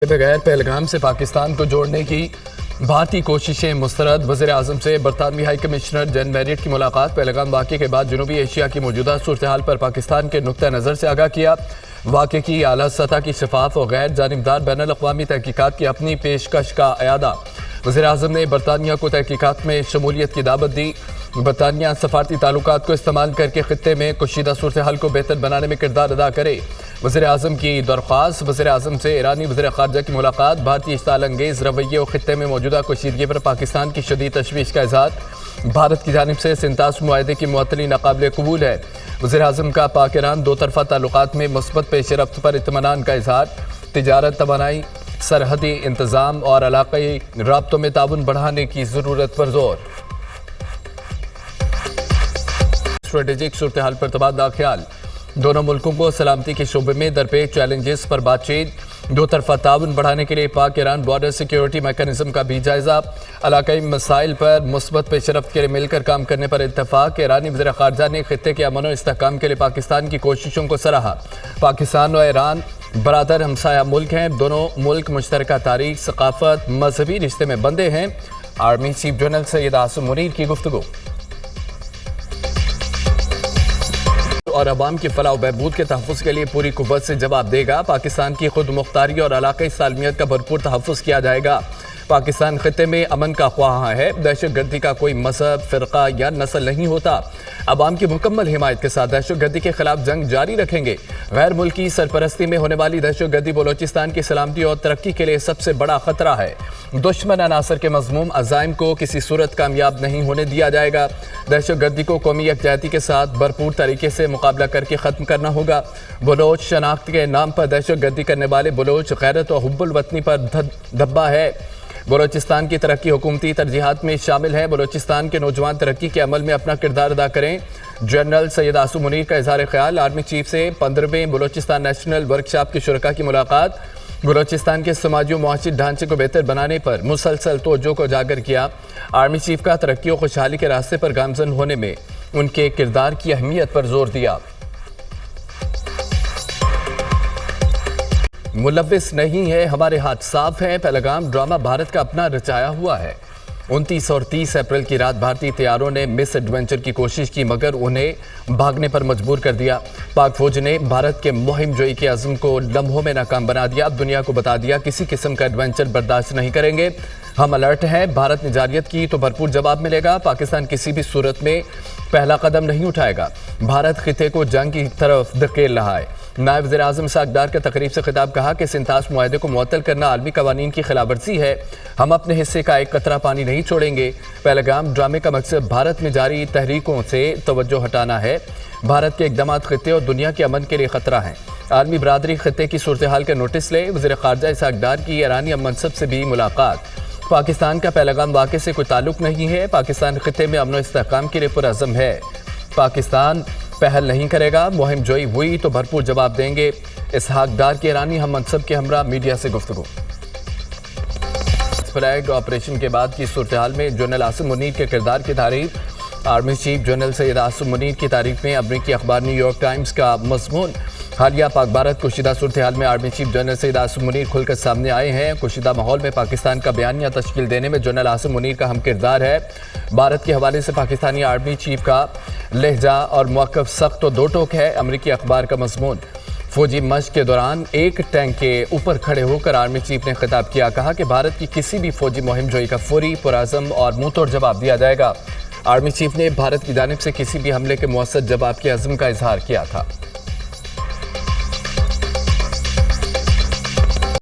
بغیر پہلگام سے پاکستان کو جوڑنے کی بھارتی کوششیں مسترد۔ وزیر اعظم سے برطانوی ہائی کمشنر جین میریٹ کی ملاقات۔ پہلگام واقعے کے بعد جنوبی ایشیا کی موجودہ صورتحال پر پاکستان کے نقطہ نظر سے آگاہ کیا۔ واقعے کی اعلیٰ سطح کی شفاف و غیر جانبدار بین الاقوامی تحقیقات کی اپنی پیشکش کا اعادہ۔ وزیر اعظم نے برطانیہ کو تحقیقات میں شمولیت کی دعوت دی۔ برطانیہ سفارتی تعلقات کو استعمال کر کے خطے میں کشیدہ صورتحال کو بہتر بنانے میں کردار ادا کرے۔ وزیر اعظم کی درخواست۔ وزیر اعظم سے ایرانی وزیر خارجہ کی ملاقات۔ بھارتی اشتعال انگیز رویے اور خطے میں موجودہ کشیدگی پر پاکستان کی شدید تشویش کا اظہار۔ بھارت کی جانب سے سنتاس معاہدے کی معطلی ناقابل قبول ہے۔ وزیر اعظم کا پاک ایران دو طرفہ تعلقات میں مثبت پیش رفت پر اطمینان کا اظہار۔ تجارت، توانائی، سرحدی انتظام اور علاقائی رابطوں میں تعاون بڑھانے کی ضرورت پر زور۔ اسٹریٹجک صورتحال پر تبادلہ خیال۔ دونوں ملکوں کو سلامتی کے شعبے میں درپیش چیلنجز پر بات چیت۔ دو طرفہ تعاون بڑھانے کے لیے پاک ایران بارڈر سیکیورٹی میکانزم کا بھی جائزہ۔ علاقائی مسائل پر مثبت پیش رفت کے لیے مل کر کام کرنے پر اتفاق۔ ایرانی وزیر خارجہ نے خطے کے امن و استحکام کے لیے پاکستان کی کوششوں کو سراہا۔ پاکستان اور ایران برادر ہمسایہ ملک ہیں۔ دونوں ملک مشترکہ تاریخ، ثقافت، مذہبی رشتے میں بندھے ہیں۔ Army chief general Syed Asim Munir کی گفتگو۔ اور عوام کی فلاح و بہبود کے تحفظ کے لیے پوری قوت سے جواب دے گا۔ پاکستان کی خود مختاری اور علاقائی سالمیت کا بھرپور تحفظ کیا جائے گا۔ پاکستان خطے میں امن کا خواہاں ہے۔ دہشت گردی کا کوئی مذہب، فرقہ یا نسل نہیں ہوتا۔ عوام کی مکمل حمایت کے ساتھ دہشت گردی کے خلاف جنگ جاری رکھیں گے۔ غیر ملکی سرپرستی میں ہونے والی دہشت گردی بلوچستان کی سلامتی اور ترقی کے لیے سب سے بڑا خطرہ ہے۔ دشمن عناصر کے مذموم عزائم کو کسی صورت کامیاب نہیں ہونے دیا جائے گا۔ دہشت گردی کو قومی یکجہتی کے ساتھ بھرپور طریقے سے مقابلہ کر کے ختم کرنا ہوگا۔ بلوچ شناخت کے نام پر دہشت گردی کرنے والے بلوچ غیرت و حب الوطنی پر دھبا ہے۔ بلوچستان کی ترقی حکومتی ترجیحات میں شامل ہے۔ بلوچستان کے نوجوان ترقی کے عمل میں اپنا کردار ادا کریں۔ جنرل سید عاصم منیر کا اظہار خیال۔ آرمی چیف سے 15ویں بلوچستان نیشنل ورکشاپ کے شرکاء کی ملاقات۔ بلوچستان کے سماجی و معاشی ڈھانچے کو بہتر بنانے پر مسلسل توجہ کو اجاگر کیا۔ آرمی چیف کا ترقی و خوشحالی کے راستے پر گامزن ہونے میں ان کے کردار کی اہمیت پر زور دیا۔ ملوث نہیں ہے، ہمارے ہاتھ صاف ہیں۔ پہلگام ڈرامہ بھارت کا اپنا رچایا ہوا ہے۔ 29 اور 30 اپریل کی رات بھارتی طیاروں نے مس ایڈونچر کی کوشش کی مگر انہیں بھاگنے پر مجبور کر دیا۔ پاک فوج نے بھارت کے مہم جوئی کے عزم کو لمحوں میں ناکام بنا دیا۔ اب دنیا کو بتا دیا کسی قسم کا ایڈونچر برداشت نہیں کریں گے۔ ہم الرٹ ہیں۔ بھارت نے جارحیت کی تو بھرپور جواب ملے گا۔ پاکستان کسی بھی صورت میں پہلا قدم نہیں اٹھائے گا۔ بھارت خطے کو جنگ کی طرف دھکیل رہا ہے۔ نائب وزیر اعظم اسحاق ڈار کا تقریب سے خطاب کہا کہ سنتاس معاہدے کو معطل کرنا عالمی قوانین کی خلاف ورزی ہے۔ ہم اپنے حصے کا ایک قطرہ پانی نہیں چھوڑیں گے۔ پہلگام ڈرامے کا مقصد بھارت میں جاری تحریکوں سے توجہ ہٹانا ہے۔ بھارت کے اقدامات خطے اور دنیا کے امن کے لیے خطرہ ہیں۔ عالمی برادری خطے کی صورتحال کا نوٹس لے۔ وزیر خارجہ اسحاق ڈار کی ایرانی منصب سے بھی ملاقات۔ پاکستان کا پہلگام واقعے سے کوئی تعلق نہیں ہے۔ پاکستان خطے میں امن و استحکام کے لیے پرعزم ہے۔ پاکستان پہل نہیں کرے گا۔ مہم جوئی ہوئی تو بھرپور جواب دیں گے۔ اسحاق ڈار کی ایرانی ہم منصب کے ہمراہ میڈیا سے گفتگو۔ فلیگ آپریشن کے بعد کی صورتحال میں جنرل عاصم منیر کے کردار کی تعریف۔ Army chief general Syed Asim Munir کی تعریف میں امریکی اخبار نیو یارک ٹائمز کا مضمون۔ حالیہ پاک بھارت کشیدہ صورتحال میں army chief general Syed Asim Munir کھل کر سامنے آئے ہیں۔ کشیدہ ماحول میں پاکستان کا بیانیہ تشکیل دینے میں جنرل عاصم منیر کا ہم کردار ہے۔ بھارت کے حوالے سے پاکستانی آرمی چیف کا لہجہ اور موقف سخت و دو ٹوک ہے۔ امریکی اخبار کا مضمون۔ فوجی مشق کے دوران ایک ٹینک کے اوپر کھڑے ہو کر آرمی چیف نے خطاب کیا۔ کہا کہ بھارت کی کسی بھی فوجی مہم جوئی کا فوری، پرعزم اور منہ توڑ جواب دیا جائے گا۔ آرمی چیف نے بھارت کی جانب سے کسی بھی حملے کے مؤثر جواب کے عزم کا اظہار کیا تھا۔